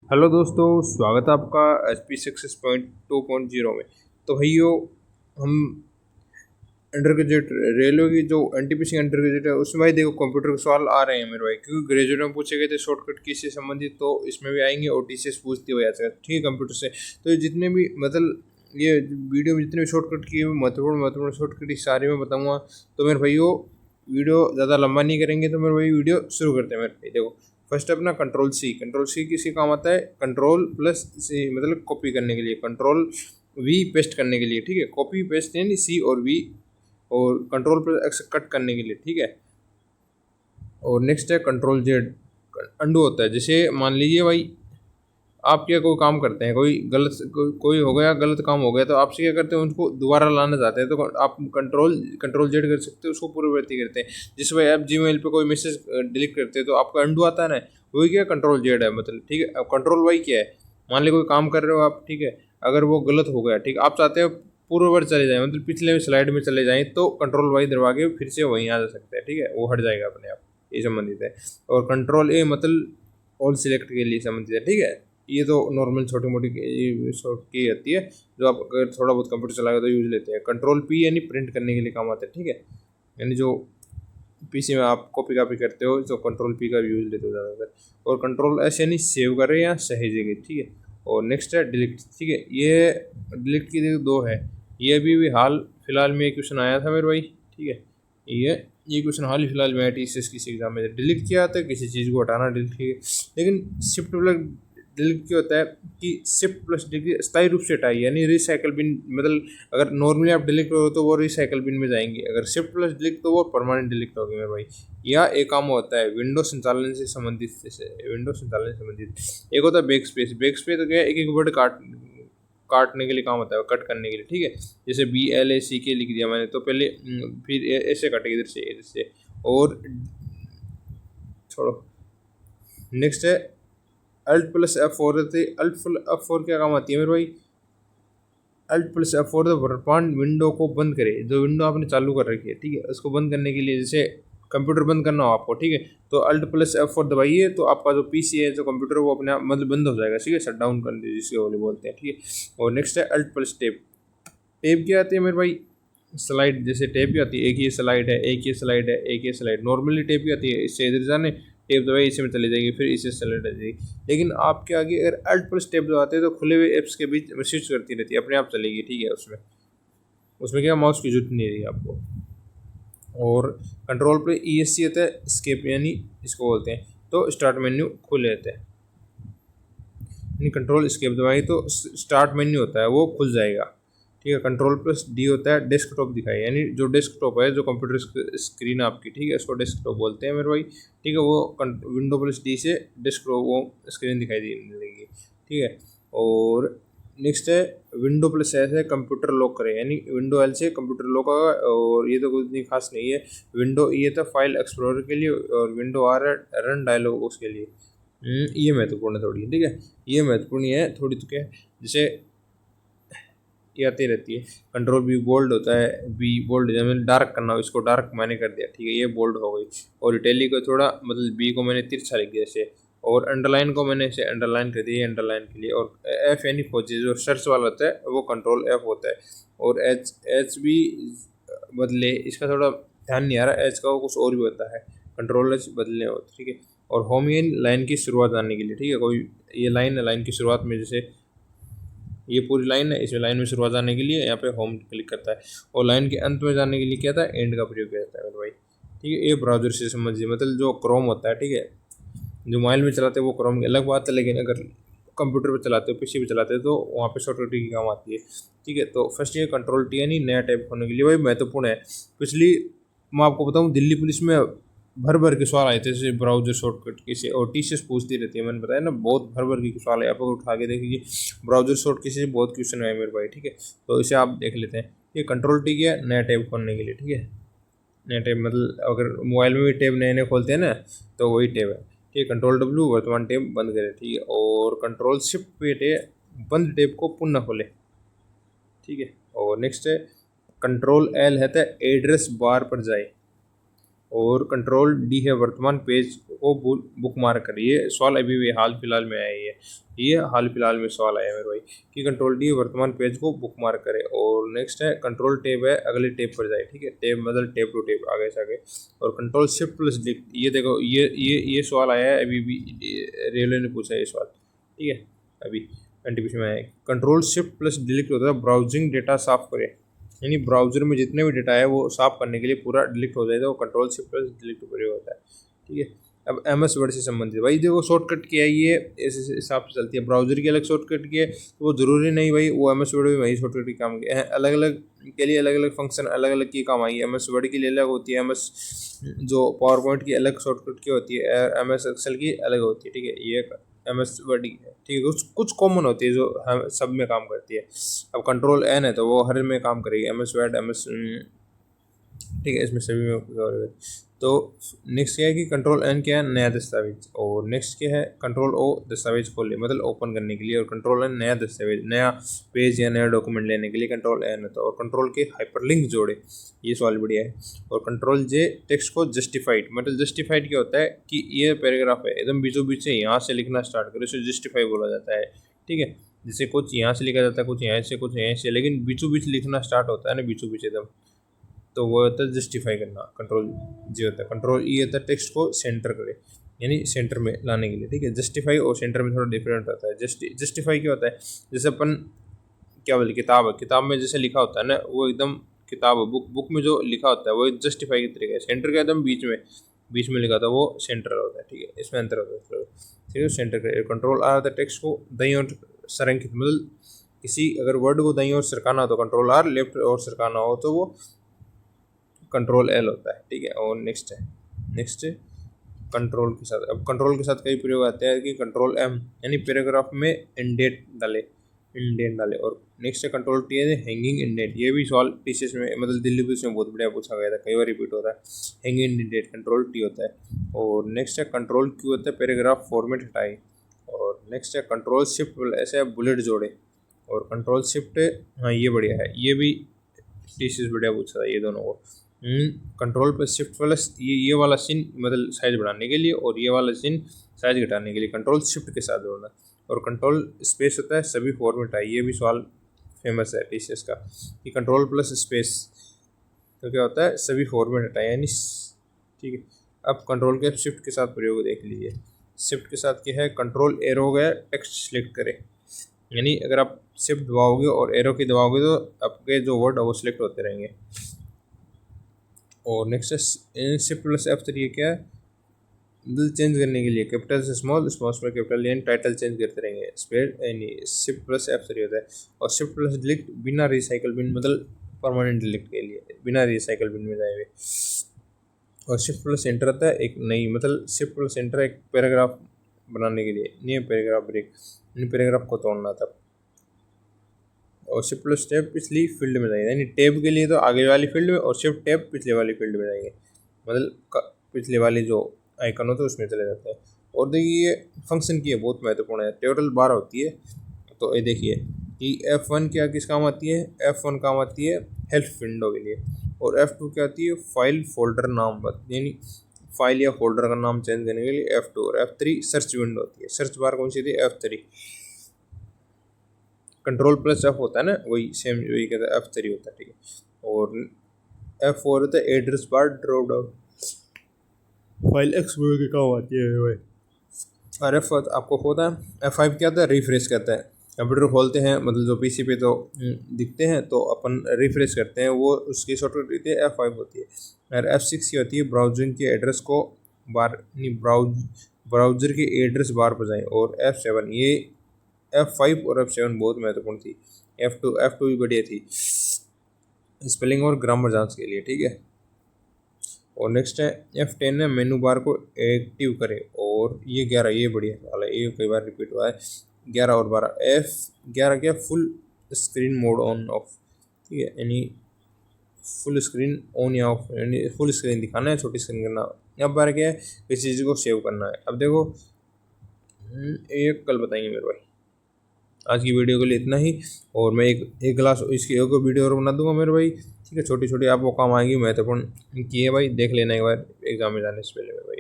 Hello दोस्तों, स्वागत है आपका एच पी सक्सेस पॉइंट 2.0 में। तो भाइयों, हम अंडर ग्रेजुएट रेलवे की जो एनटीपीसी अंडर ग्रेजुएट है उसमें भाई देखो कंप्यूटर के सवाल आ रहे हैं मेरे भाई, क्योंकि ग्रेजुएट में पूछे गए थे शॉर्टकट की से संबंधित, तो इसमें भी आएंगे और टीसीएस पूछती हुई आजकल, ठीक है, कंप्यूटर से। तो ये जितने भी मतलब ये वीडियो में जितने भी शॉर्टकट की महत्वपूर्ण महत्वपूर्ण शॉर्टकट सारे मैं बताऊँगा। तो मेरे भाइयों, वीडियो ज़्यादा लंबा नहीं करेंगे, तो मेरे भाई वीडियो शुरू करते हैं मेरे भाई। देखो, फर्स्ट अपना कंट्रोल सी किसी काम आता है, कंट्रोल प्लस सी मतलब कॉपी करने के लिए, कंट्रोल वी पेस्ट करने के लिए, ठीक है, कॉपी पेस्ट यानी सी और वी, और कंट्रोल प्लस एक्स कट करने के लिए, ठीक है। और नेक्स्ट है कंट्रोल जेड, अंडू होता है। जैसे मान लीजिए भाई, आप क्या कोई काम करते हैं, कोई गलत कोई हो गया, गलत काम हो गया, तो आपसे क्या करते हैं, उनको दोबारा लाना चाहते हैं, तो आप कंट्रोल जेड कर सकते हैं, उसको पूर्ववर्ती करते हैं। जिस भाई आप जीमेल पे कोई मैसेज डिलीट करते हैं तो आपका अंडू आता है ना, वही क्या कंट्रोल जेड है, मतलब ठीक है। अब कंट्रोल वाई क्या है, मान ली कोई काम कर रहे हो आप, ठीक है, अगर वो गलत हो गया, ठीक, आप चाहते हो पूर्ववर्त चले जाएं, मतलब पिछले स्लाइड में चले जाएं, तो कंट्रोल वाई दबा के फिर से वहीं आ जा सकते हैं, ठीक है, वो हट जाएगा अपने आप, ये संबंधित है। और कंट्रोल ए मतलब ऑल सिलेक्ट के लिए संबंधित है, ठीक है। ये तो नॉर्मल छोटी मोटी शॉर्ट की आती है, जो आप अगर थोड़ा बहुत कंप्यूटर चलाएगा तो यूज लेते हैं। कंट्रोल पी यानी प्रिंट करने के लिए काम आता है, ठीक है, यानी जो पीसी में आप कॉपी कापी करते हो तो कंट्रोल पी का यूज लेते हो ज़्यादातर। और कंट्रोल एस यानी सेव करें या सहेजेंगे, ठीक है। और नेक्स्ट है डिलीट, ठीक है। ये डिलीट की दो है, ये अभी हाल फिलहाल में क्वेश्चन आया था मेरे भाई, ठीक है। ये क्वेश्चन हाल ही फिलहाल में आई टीसीएस किसी एग्जाम में डिलीट किया था, किसी चीज़ को हटाना डिलीट किया, लेकिन शिफ्ट डिलीट क्या होता है कि शिफ्ट प्लस डिलीट स्थायी रूप से हटाई, यानी रिसाइकल बिन, मतलब अगर नॉर्मली आप डिलीट करो तो वो रिसाइकल बिन में जाएंगी, अगर शिफ्ट प्लस डिलीट तो वो परमानेंट डिलीट होगी मेरे भाई। या एक काम होता है विंडो संचालन से संबंधित, जैसे विंडो संचालन से संबंधित एक होता है बैक स्पेस। बैक स्पेस तो क्या है, एक एक वर्ड काटने के लिए काम होता है, कट करने के लिए, ठीक है। जैसे BLACK लिख दिया मैंने, तो पहले फिर ऐसे कटेगा इधर से। और छोड़ो, नेक्स्ट है Alt+F4 रहते। Alt+F4 क्या काम आती है मेरे भाई, Alt+F4 तो वर्तमान विंडो को बंद करे, जो विंडो आपने चालू कर रखी है, ठीक है, उसको बंद करने के लिए, जैसे कंप्यूटर बंद करना हो आपको, ठीक है, तो Alt+F4 दबाइए, तो आपका जो पीसी है, जो कंप्यूटर, वो अपने आप मतलब बंद हो जाएगा, ठीक है, शट डाउन कर दीजिए, जिसके वाले बोलते हैं, ठीक है। और नेक्स्ट है Alt+Tab। टेप क्या आती है मेरे भाई, स्लाइड, जैसे टेप की आती है, एक ये स्लाइड है, एक ये स्लाइड है, एक ये स्लाइड, नॉर्मली टेप की आती है, इससे इधर जाने टेप दबाई, इसी में चली जाएगी, फिर इसे स्लाइड आ जाएगी। लेकिन आपके आगे अगर Alt+Tab दबाते हैं तो खुले हुए एप्स के बीच में स्विच करती रहती है, अपने आप चलेगी, ठीक है। उसमें उसमें क्या माउस की जरूरत नहीं रही आपको। और कंट्रोल पे ESC होता है, स्केप यानी इसको बोलते हैं, तो स्टार्ट मेन्यू खुले रहते हैं, यानी कंट्रोल स्केप दबाएंगे तो स्टार्ट मेन्यू होता है वो खुल जाएगा, ठीक है। कंट्रोल+D होता है डेस्कटॉप दिखाई, यानी जो डेस्कटॉप है, जो कंप्यूटर स्क्रीन आपकी, ठीक है, उसको डेस्कटॉप बोलते हैं मेरे भाई, ठीक है। वो Windows+D से डेस्कटॉप वो स्क्रीन दिखाई देने लगेगी, ठीक है। और नेक्स्ट है Windows+S है कंप्यूटर लॉक करे, यानी Windows L से कंप्यूटर लॉक होगा। और ये तो कुछ नहीं खास नहीं है। ये था फाइल एक्सप्लोरर के लिए, और Windows R है रन डायलॉग उसके लिए। ये महत्वपूर्ण है थोड़ी, ठीक है, ये महत्वपूर्ण है थोड़ी। तो क्या है, जैसे ये आती रहती है। कंट्रोल बी बोल्ड होता है, बी बोल्ड जब मैंने डार्क करना हो, इसको डार्क मैंने कर दिया, ठीक है, ये बोल्ड हो गई। और इटैलिक को थोड़ा मतलब बी को मैंने तिरछा लिख दिया ऐसे। और अंडरलाइन को मैंने ऐसे अंडरलाइन कर दिया अंडरलाइन के लिए। और F यानी फौजी, जो सर्च वाला होता है वो कंट्रोल F होता है। और एच एच भी बदले, इसका थोड़ा ध्यान नहीं आ रहा, एच का वो कुछ और भी होता है, कंट्रोल H बदलने होते, ठीक है। और होम यानी लाइन की शुरुआत आने के लिए, ठीक है, कोई ये लाइन है, लाइन की शुरुआत में, जैसे ये पूरी लाइन है, इसमें लाइन में शुरुआत आने के लिए यहाँ पे होम क्लिक करता है। और लाइन के अंत में जाने के लिए क्या था, एंड का प्रयोग किया जाता है मेरे भाई, ठीक है। ये ब्राउजर से समझिए, मतलब जो क्रोम होता है, ठीक है, जो मोबाइल में चलाते हैं वो क्रोम की अलग बात है, लेकिन अगर कंप्यूटर पे चलाते हो, पीसी पे चलाते हो, तो वहाँ पे शॉर्टकट की काम आती है, ठीक है। तो फर्स्ट ये कंट्रोल T यानी नया टाइप होने के लिए भाई महत्वपूर्ण है। पिछली मैं आपको बताऊँ, दिल्ली पुलिस में भर भर के सवाल आए थे, जैसे ब्राउजर शॉर्टकट किसे, और टीसीएस पूछती रहती है, मैंने बताया ना, बहुत भर भर के सवाल है, आप उठा के देखिए, ब्राउजर शॉर्ट किसी से बहुत क्वेश्चन है मेरे भाई, ठीक है। तो इसे आप देख लेते हैं। ये कंट्रोल T किया नया टैब खोलने के लिए, ठीक है, नया टैब मतलब अगर मोबाइल में भी टैब नए नए खोलते हैं ना, तो वही टैब है, ठीक है। कंट्रोल W वर्तमान टैब बंद करे, ठीक है। और कंट्रोल Shift पे बंद टैब को पुनः खोले, ठीक है। और नेक्स्ट है कंट्रोल L है तो एड्रेस बार पर जाए, और कंट्रोल डी है वर्तमान पेज को बुक मार्क करिए। सवाल अभी भी हाल फिलहाल में आया ही है, ये हाल फिलहाल में सवाल आया मेरे भाई कि कंट्रोल डी वर्तमान पेज को बुक मार्क करे। और नेक्स्ट है कंट्रोल टेब है अगले टेब पर जाए, ठीक है, टेब मतलब टेब टू टेब आगे से आगे। और कंट्रोल शिफ्ट प्लस डिलीट, ये देखो ये सवाल आया है अभी भी, रेलवे ने पूछा है ये सवाल, ठीक है, अभी एनटीपीसी में आया है। कंट्रोल शिफ्ट प्लस डिलीट होता है ब्राउजिंग डेटा साफ करे, यानी ब्राउजर में जितने भी डेटा है वो साफ करने के लिए पूरा डिलीट हो जाएगा, वो कंट्रोल शिफ्ट प्लस डिलीट प्रयोग होता है, ठीक है। अब एमएस वर्ड से संबंधित भाई देखो शॉर्टकट क्या है, ये इस हिसाब से चलती है, ब्राउजर की अलग शॉर्टकट की है तो वो ज़रूरी नहीं भाई वो एमएस वर्ड में वही शॉर्टकट की काम की है, अलग अलग के लिए अलग अलग फंक्शन अलग अलग की काम आई है। एमएस वर्ड के लिए अलग होती है, एमएस जो पावर पॉइंट की अलग शॉर्टकट की होती है, एमएस एक्सेल की अलग होती है, ठीक है, ये एमएस वर्ड है, ठीक है, कुछ कुछ कॉमन होती है जो हम सब में काम करती है। अब कंट्रोल एन है तो वो हर में काम करेगी, एमएस वर्ड एमएस, ठीक है, इसमें सभी में। तो नेक्स्ट क्या है कि कंट्रोल एन क्या है, नया दस्तावेज। और नेक्स्ट क्या है कंट्रोल ओ दस्तावेज खोले मतलब ओपन करने के लिए, और कंट्रोल एन नया दस्तावेज नया पेज या नया डॉक्यूमेंट लेने के लिए कंट्रोल एन होता है। और कंट्रोल के हाइपरलिंक जोड़े, ये सवाल बढ़िया है। और कंट्रोल जे टेक्स्ट को जस्टिफाइड, मतलब जस्टिफाइड क्या होता है कि ये पैराग्राफ है एकदम बीचों बीच से यहाँ से लिखना स्टार्ट करो, इसे जस्टिफाई बोला जाता है, ठीक है। जैसे कुछ यहाँ से लिखा जाता है, कुछ यहाँ से, कुछ यहाँ से, लेकिन बीचों बीच लिखना स्टार्ट होता है ना बीचों बीच एकदम, तो वो होता है जस्टिफाई करना, कंट्रोल जी होता है। कंट्रोल ई होता है टेक्स्ट को सेंटर करे, यानी सेंटर में लाने के लिए, ठीक है। जस्टिफाई और सेंटर में थोड़ा डिफरेंट होता है। जस्टिफाई क्या होता है, जैसे अपन क्या बोले किताब है, किताब में जैसे लिखा होता है ना वो एकदम किताब बुक में जो लिखा होता है वो जस्टिफाई की तरीके है। सेंटर का एकदम बीच में लिखा होता है वो सेंटर होता है, ठीक है, इसमें अंतर होता है, ठीक है, सेंटर का। कंट्रोल आर होता है टेक्स्ट को दाईं ओर संरेखित, मतलब किसी अगर वर्ड को दाईं ओर सरकाना हो तो कंट्रोल आर, लेफ्ट और सरकाना हो तो वो कंट्रोल एल होता है, ठीक है। और नेक्स्ट कंट्रोल के साथ, अब कंट्रोल के साथ कई प्रयोग आते हैं कि कंट्रोल एम यानी पैराग्राफ में इंडेट डाले, और नेक्स्ट है कंट्रोल टी है हैंगिंग इंडेट, ये भी सवाल टीसीएस में मतलब दिल्ली पुलिस में बहुत बढ़िया पूछा गया था, कई बार रिपीट होता है, हैंगिंग इंडेट कंट्रोल टी होता है। और नेक्स्ट है कंट्रोल क्यू होता है पैराग्राफ फॉर्मेट हटाए। और नेक्स्ट है कंट्रोल शिफ्ट ऐसे बुलेट जोड़े। और कंट्रोल शिफ्ट, हाँ ये बढ़िया है, ये भी टीसीएस बढ़िया पूछा था ये दोनों को। कंट्रोल पर शिफ्ट प्लस ये वाला सीन मतलब साइज बढ़ाने के लिए, और ये वाला सीन साइज घटाने के लिए कंट्रोल शिफ्ट के साथ जोड़ना। और कंट्रोल स्पेस होता है सभी फॉर्मेट है, ये भी सवाल फेमस है टीसीएस का कि कंट्रोल प्लस स्पेस तो क्या होता है सभी फॉर्मेट हटाए, यानी, ठीक है। अब कंट्रोल के शिफ्ट के साथ प्रयोग देख लीजिए। शिफ्ट के साथ क्या है, कंट्रोल एरो गया टेक्स्ट सिलेक्ट करे, यानी अगर आप शिफ्ट दबाओगे और एरो की दबाओगे तो आपके जो वर्ड है वो सिलेक्ट होते रहेंगे। और नेक्स्ट है शिफ्ट प्लस F3 क्या है, मतलब चेंज करने के लिए कैपिटल से स्मॉल, स्मॉल से कैपिटल, यानी टाइटल चेंज करते रहेंगे, स्पेड यानी शिफ्ट प्लस F3 होता है। और शिफ्ट प्लस डिलीट बिना रिसाइकल बिन, मतलब परमानेंट डिलीट के लिए बिना रिसाइकल बिन में जाए हुए। और शिफ्ट प्लस एंटर आता है एक नई, मतलब शिफ्ट प्लस एंटर एक पैराग्राफ बनाने के लिए, new paragraph break, new paragraph को तोड़ना था। और शिफ्ट प्लस टैब पिछली फील्ड में जाएंगे, यानी टैब के लिए तो आगे वाली फील्ड में, और शिफ्ट टैब पिछले वाली फील्ड में जाएंगे, मतलब पिछले वाली जो आइकन होता है उसमें चले जाते हैं। और देखिए ये फंक्शन की है बहुत महत्वपूर्ण है, टोटल 12 होती है। तो ये देखिए कि F1 क्या किस काम आती है, F1 काम आती है हेल्प विंडो के लिए, और F2 क्या आती है फाइल फोल्डर नाम, यानी फाइल या फोल्डर का नाम चेंज करने के लिए F2। और F3 सर्च विंडो होती है, सर्च बार कौन सी थी F3। कंट्रोल प्लस F होता है ना वही सेम वही कहता है F3 होता है, ठीक है। और F4 होता है address bar drop down, file explore के काम आती है भाई। और F आपको होता है F5 क्या होता है रिफ्रेश करता है, कंप्यूटर खोलते हैं मतलब जो पीसी पे तो दिखते हैं तो अपन रिफ्रेश करते हैं, वो उसकी शॉर्टकट होती है F5 होती है। और F6 की होती है ब्राउजिंग के एड्रेस को बार नहीं ब्राउजर के एड्रेस बार पर जाएं। और F7 ये F5 और F7 बहुत महत्वपूर्ण थी, F2 भी बढ़िया थी स्पेलिंग और ग्रामर जांच के लिए, ठीक है। और नेक्स्ट है F10 है मेनू बार को एक्टिव करे। और ये 11 ये बढ़िया वाला है, ये कई बार रिपीट हुआ है, 11 और 12। F11 क्या full screen mode on off, ठीक है, यानी फुल स्क्रीन ऑन या ऑफ, यानी फुल स्क्रीन दिखाना है छोटी स्क्रीन करना। अब 12 क्या है किसी चीज़ को सेव करना है। अब देखो एक कल बताएंगे मेरे भाई, आज की वीडियो के लिए इतना ही, और मैं एक क्लास इसकी एक वीडियो और बना दूंगा मेरे भाई, ठीक है। छोटी छोटी आपको काम आएंगी, महत्वपूर्ण की है भाई, देख लेना एक बार एग्जाम में जाने से पहले भाई।